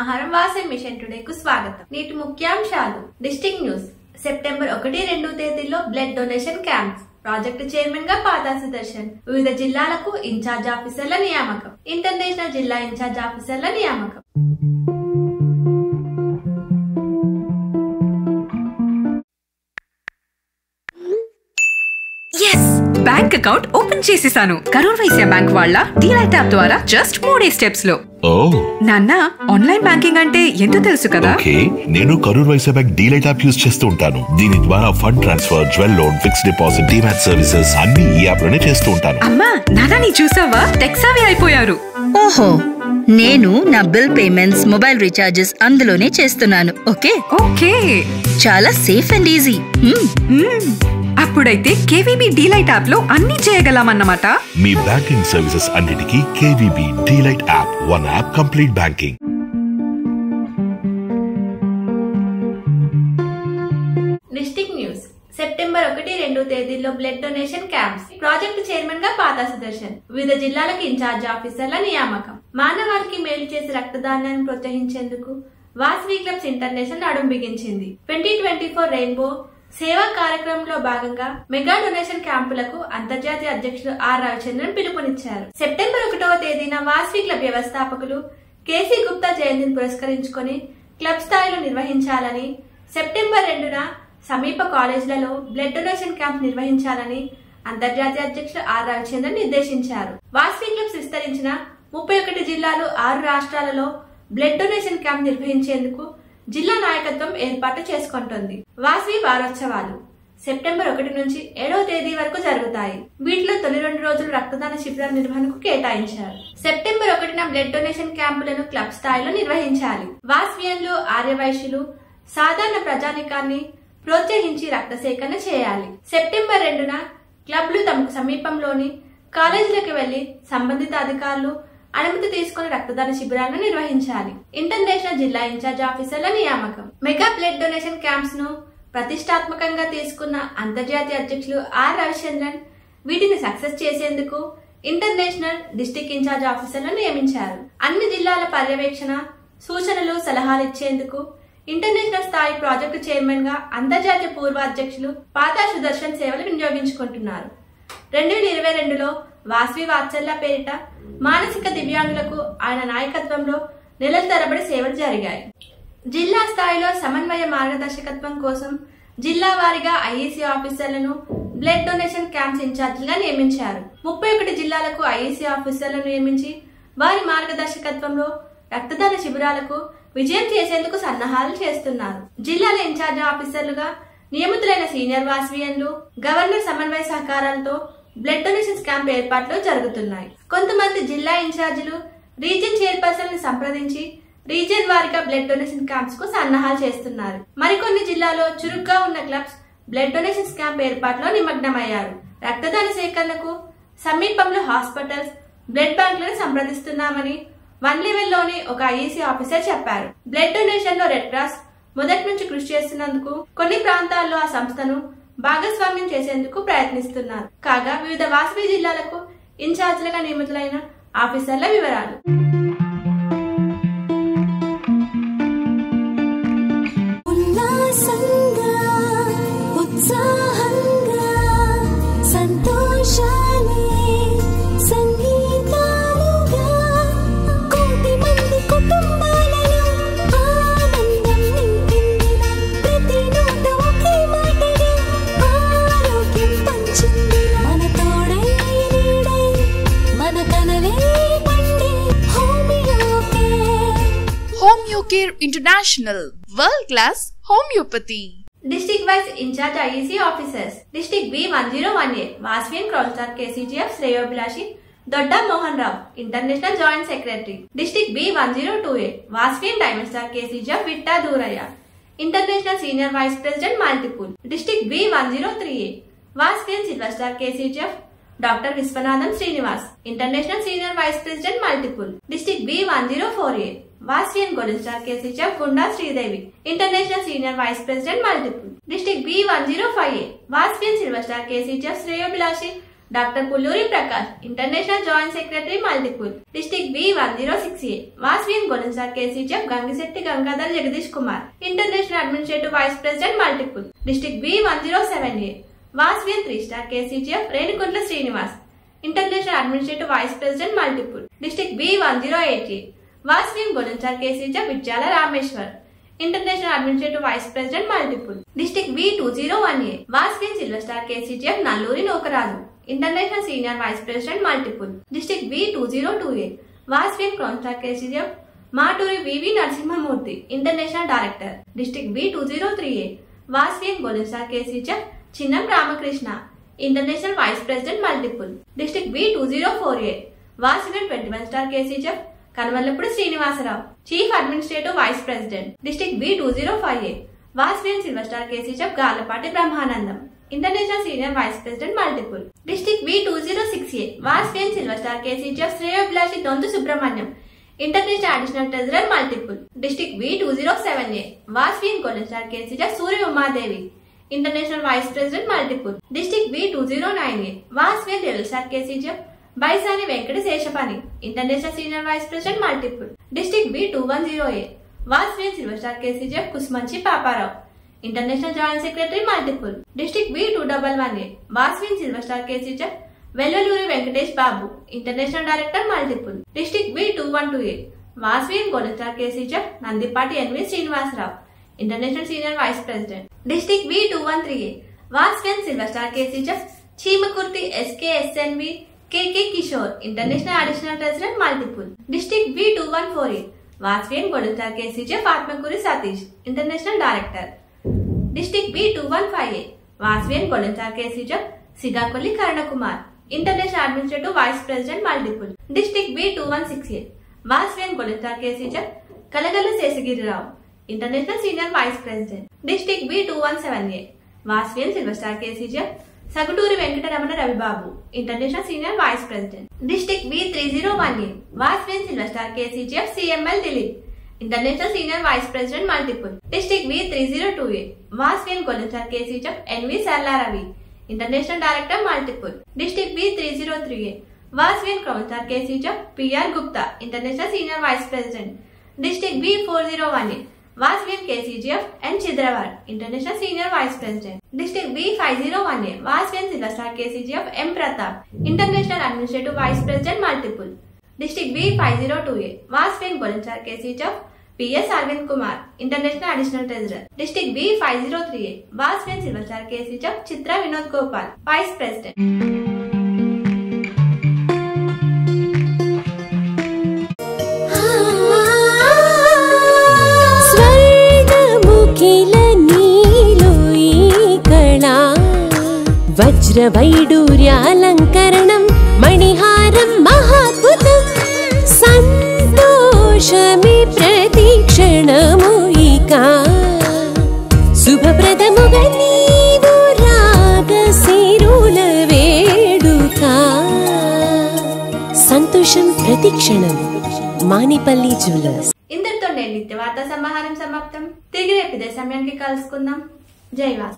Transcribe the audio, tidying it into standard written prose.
సమాహారం వాసవి మిషన్ టుడేకు స్వాగతం. నేటి ముఖ్యాంశాలు. District news. సెప్టెంబర్ 1-2 తేదీల్లో blood donation camps. Project chairman గా పాదా సుదర్శన్. వివిధ జిల్లాలకు ఇన్ఛార్జ్ ఆఫీసర్ల నియామకం. ఇంటర్నేషనల్ జిల్లా ఇన్ఛార్జ్ ఆఫీసర్ల నియామకం. బ్యాంక్ అకౌంట్ ఓపెన్ చేసేసాను. కరూర్ వైశ్య బ్యాంక్ వాళ్ళ డీలైట్ యాప్ ద్వారా జస్ట్ 3 స్టెప్స్ లో. నాన్న, ఆన్లైన్ బ్యాంకింగ్ అంటే ఎంతో తెలుసు కదా. ఓకే, నేను Karur Vysya bank delight app use చేస్తూ ఉంటాను. దీని ద్వారా fund transfer, jewel loan, fixed deposit, demat services అన్ని ఈ యాప్ లోనే చేస్తూ ఉంటాను. అమ్మా, నాన్న నీ చూసావా, టెక్ సావి అయిపోయారు. ఓహో, నేను నా బిల్ పేమెంట్స్, మొబైల్ రీఛార్జెస్ అందులోనే చేస్తున్నాను. ఓకే ఓకే, చాలా సేఫ్ అండ్ ఈజీ. అప్పుడైతే కేవీబీ డీలైట్ యాప్ లో అన్ని చేయగలమన్నమాట. మీ బ్యాంకింగ్ సర్వీసెస్ అన్నిటికీ KVB delight app. One app complete banking. District news. September 1-2 తేదీల్లో blood donation camps. Project chairman గా పాదా సుదర్శన్. వివిధ జిల్లాలకు ఇన్ఛార్జ్ ఆఫీసర్ల నియామకం. మానవాళికి మేలు చేసి రక్తదానాన్ని ప్రోత్సహించేందుకు వాసవి క్లబ్స్ ఇంటర్నేషనల్ అడుగు బిగించింది. 2024 రెయిన్బో సేవా కార్యక్రమంలో భాగంగా మెగా డొనేషన్ క్యాంపులకు అంతర్జాతీయ అధ్యక్షులు ఆర్ రవిచంద్రన్ పిలుపునిచ్చారు. సెప్టెంబర్ 1వ తేదీన వాసవి క్లబ్ వ్యవస్థాపకులు కేసీ గుప్తా జయంతిని పురస్కరించుకొని క్లబ్ స్థాయిలో నిర్వహించాలని, సెప్టెంబర్ 2న సమీప కాలేజీలలో బ్లడ్ డొనేషన్ క్యాంప్ నిర్వహించాలని అంతర్జాతీయ అధ్యక్షులు ఆర్ రవిచంద్రన్ నిర్దేశించారు. వాసవి క్లబ్స్ విస్తరించిన 31 జిల్లాలు, 6 రాష్ట్రాలలో బ్లడ్ డొనేషన్ క్యాంప్ నిర్వహించేందుకు జిల్లా నాయకత్వం ఏర్పాటు చేసుకుంటోంది. వాసవి వారోత్సవాలు సెప్టెంబర్ 1 నుంచి 7వ తేదీ వరకు జరుగుతాయి. వీటిలో తొలి 2 రోజులు రక్తదాన శిబిరాల నిర్వహణకు కేటాయించారు. సెప్టెంబర్ 1న బ్లడ్ డొనేషన్ క్యాంపులను క్లబ్ స్థాయిలో నిర్వహించాలి. వాసవియన్లు, ఆర్యవైశ్యులు, సాధారణ ప్రజానికాన్ని ప్రోత్సహించి రక్త సేకరణ చేయాలి. సెప్టెంబర్ 2న క్లబ్లు తమకు సమీపంలోని కాలేజీలకు వెళ్లి సంబంధిత అధికారులు అనుమతి తీసుకుని రక్తదాన శిబిరాలను నిర్వహించాలి. ఇంటర్నేషనల్ జిల్లా ఇన్ఛార్జ్ ఆఫీసర్ల నియామకం. మెగా బ్లడ్ డొనేషన్ క్యాంప్స్ ను ప్రతిష్టాత్మకంగా తీసుకున్న అంతర్జాతీయ అధ్యక్షులు ఆర్ రవిచంద్రన్ వీటిని సక్సెస్ చేసేందుకు ఇంటర్నేషనల్ డిస్ట్రిక్ట్ ఇన్ఛార్జ్ ఆఫీసర్లను నియమించారు. అన్ని జిల్లాల పర్యవేక్షణ, సూచనలు, సలహాలు ఇచ్చేందుకు ఇంటర్నేషనల్ స్థాయి ప్రాజెక్టు చైర్మన్ గా అంతర్జాతీయ పూర్వ అధ్యక్షులు పాదా సుదర్శన్ సేవలు వినియోగించుకుంటున్నారు. 2022లో వాసవి వాత్సల్య పేరిట మానసిక దివ్యాంగులకు ఆయన నాయకత్వంలో నెలల తరబడి సేవలు జరిగాయి. జిల్లా స్థాయిలో సమన్వయ మార్గదర్శకత్వం కోసం జిల్లా వారీగా ఐఈసీ ఆఫీసర్లను బ్లడ్ డొనేషన్ క్యాంప్స్ ఇన్ఛార్జిగా నియమించారు. 31 జిల్లాలకు ఐఈసీ ఆఫీసర్లను నియమించి వారి మార్గదర్శకత్వంలో రక్తదాన శిబిరాలకు విజయం చేసేందుకు సన్నాహాలు చేస్తున్నారు. జిల్లాల ఇన్ఛార్జ్ ఆఫీసర్లుగా నియమితులైన సీనియర్ వాసవియన్లు, గవర్నర్ సమన్వయ సహకారాలతో బ్లడ్ డొనేషన్ క్యాంప్ ఏర్పాట్లు జరుగుతున్నాయి. కొంతమంది జిల్లా ఇన్ఛార్జీలు రీజియన్ చైర్పర్సన్ సంప్రదించి రీజియన్ వారీగా బ్లడ్ డొనేషన్ క్యాంప్స్ కు సన్నాహాలు చేస్తున్నారు. మరికొన్ని జిల్లాలో చురుగ్గా ఉన్న క్లబ్స్ బ్లడ్ డొనేషన్ క్యాంప్ ఏర్పాటులో నిమగ్నమయ్యారు. రక్తదాన సేకరణకు సమీపంలో హాస్పిటల్స్, బ్లడ్ బ్యాంకులను సంప్రదిస్తున్నామని 1 లెవెల్లోని ఒక ఐఈసీ ఆఫీసర్ చెప్పారు. బ్లడ్ డొనేషన్ లో రెడ్ క్రాస్ మొదటి నుంచి కృషి చేస్తున్నందుకు కొన్ని ప్రాంతాల్లో ఆ సంస్థను భాగస్వామ్యం చేసేందుకు ప్రయత్నిస్తున్నారు. కాగా వివిధ వాసవి జిల్లాలకు ఇన్ఛార్జీలుగా నియమితులైన ఆఫీసర్ల వివరాలు. Homeocare International, world class homeopathy. District wise incharge IEC officers. District B 101A Vasvian Crowstar KCGF Shreyobhilashi Dodda Mohan Rao, International Joint Secretary. District B 102A Vasvian Diamond Star KCGF Vitta Duraya, International Senior Vice President Multipool. District B 103A Vasvian Silver Star KCGF Dr. Viswanathan Srinivas, International Senior Vice President Multipool. District B 104A Vasvian Golden Star KCGF Gunda Sridevi, International Senior Vice President Multipool. District B 105A Vasvian Silver Star KCGF Shreyobhilashi doctor Pulluri Prakash, international joint secretary multiple. District B106A వాస్వియన్ golden KCGF Gangishetti Gangadhar Jagadish Kumar, international administrative vice president multiple. District B107A వాస్వియన్ 3-స్టార్ KCGF Renukuntla Srinivas, international administrative vice president multiple. District B108A వాస్వియన్ golden star KCGF Vidyala Rameshwar, international administrative vice president multiple. District B201A వాస్వియన్ silver star KCGF Nalluri Nokaraju, international senior vice president multiple. District B202A వాస్వియన్ crown star KCGF Maturi VV Narasimhamurthy, international director. District B203A వాస్వియన్ golden star KCGF Chinnam Ramakrishna, international vice president multiple. District B204A వాస్వియన్ 21 star KCGF Kanamallapudi Srinivasarao, chief administrative vice president. District B205A వాస్వియన్ silver star KCGF Garlapati Brahmanandam, international senior vice president multiple. District B206A వాస్వియన్ silver star KCGF శ్రేయోభిలాషి Dontu Subrahmanyam, international additional treasurer multiple. District B207A వాస్వియన్ golden star KC chef సూర్య Umadevi, international vice president multiple. District B209A వాస్వియన్ real star KCGF Baisani Venkata Seshapani, international senior vice president multiple. District B210A వాస్వియన్ silver star KCGF Kusmanchi Paparao, international joint secretary multiple. District B211A వాస్వియన్ silver star KCGF Vellaluri Venkatesh Babu, international director multiple. District B212A వాస్వియన్ golden star KCGF Nandipati NV Srinivasarao, international senior vice president. District B213A వాస్వియన్ silver star KCGF Chimakurthi SKSNV KK Kishore, international additional treasurer multiple. District B214A వాస్వియన్ golden star KCGF Atmakuri Satish, international director. District B215A వాస్వియన్ golden star KCGF Sigakolli Karunakumar, international administrative vice president multiple. District B216A వాస్వియన్ golden star KCGF Kalagalla Seshagirirao, international senior vice president. District B217A వాస్వియన్ silver star KCGF Saguturi Venkataramana Ravibabu, international senior vice president. District B301A వాస్వియన్ silver star KCGF CML Dilip, international senior vice president multiple. District B302A వాస్వియన్ golden star KCGF NV Sarla Ravi, international director multiple. District B303A వాస్వియన్ crown star KCGF PR Gupta, international senior vice president. District B401A వాస్వియన్ KCGF N Chidrawad, international senior vice president. District B501A వాస్వియన్ silver star KCGF M Pratap, international administrative vice president multiple. District B502A వాస్వియన్ golden star KCGF PS Arvind Kumar, international additional treasurer. District B503A వాస్వియన్ silver star KCGF చిత్ర Vinod Gopal, vice president. వజ్రవైడూర్యాలంకరణం మణిహారం మహాద్భుతం సంతోషమే ప్రతిక్షణము ఇక శుభప్రదముగా నీవు రాగసిరుల వేడుక సంతోషం ప్రతిక్షణం. మానిపల్లి జ్యువెలర్స్. ఇంతటితో నేటి నిత్య వార్తా సమాహారం సమాప్తం. తిరిగి రేపు ఇదే సమయానికి కలుసుకుందాం. జై వాసు.